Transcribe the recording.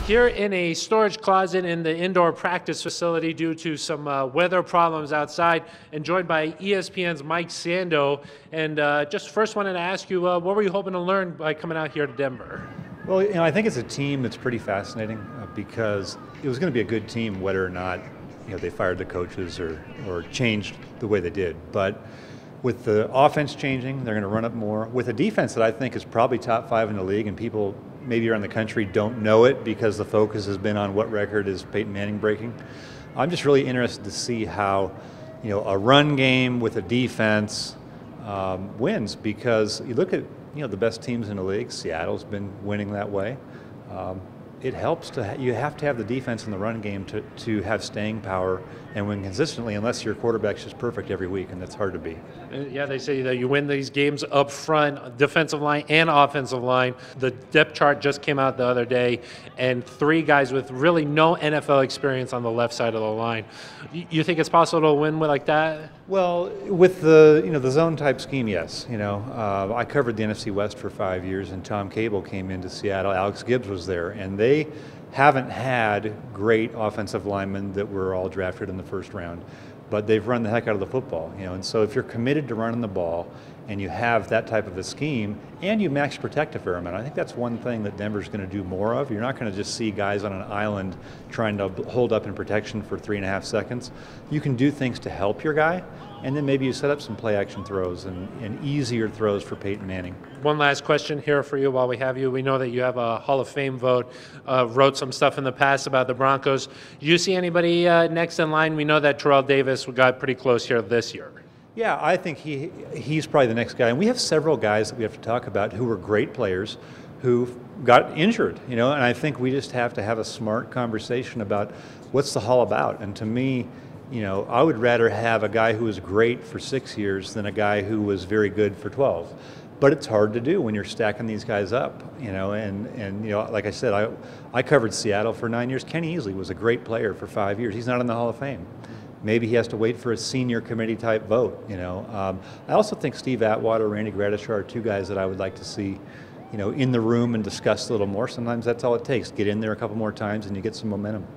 Here in a storage closet in the indoor practice facility due to some weather problems outside, and joined by ESPN's Mike Sando. And just first wanted to ask you, what were you hoping to learn by coming out here to Denver? Well, I think it's a team that's pretty fascinating because it was going to be a good team whether or not they fired the coaches or changed the way they did. But with the offense changing, they're going to run up more. With a defense that I think is probably top 5 in the league, and people maybe around the country don't know it because the focus has been on what record is Peyton Manning breaking. I'm just really interested to see how a run game with a defense wins, because you look at the best teams in the league. Seattle's been winning that way. It helps you have to have the defense in the run game to have staying power and win consistently, unless your quarterback's just perfect every week, and that's hard to be. Yeah, they say that you win these games up front, defensive line and offensive line. The depth chart just came out the other day, and 3 guys with really no NFL experience on the left side of the line. You think it's possible to win like that? Well, with the zone type scheme, yes. I covered the NFC West for 5 years, and Tom Cable came into Seattle. Alex Gibbs was there, and they haven't had great offensive linemen that were all drafted in the first round, but they've run the heck out of the football. And so if you're committed to running the ball and you have that type of a scheme and you max protect a fair amount, I think that's one thing that Denver's going to do more of. You're not going to just see guys on an island trying to hold up in protection for 3.5 seconds. You can do things to help your guy, and then maybe you set up some play action throws and easier throws for Peyton Manning. One last question here for you while we have you. We know that you have a Hall of Fame vote, wrote some stuff in the past about the Broncos. Do you see anybody next in line? We know that Terrell Davis got pretty close here this year. Yeah, I think he's probably the next guy. And we have several guys that we have to talk about who were great players who got injured, and I think we just have to have a smart conversation about what's the Hall about. And to me, I would rather have a guy who was great for 6 years than a guy who was very good for 12. But it's hard to do when you're stacking these guys up, and like I said, I covered Seattle for 9 years. Kenny Easley was a great player for 5 years. He's not in the Hall of Fame. Maybe he has to wait for a senior committee type vote. I also think Steve Atwater, Randy Gradishar are 2 guys that I would like to see in the room and discuss a little more. Sometimes that's all it takes. Get in there a couple more times and you get some momentum.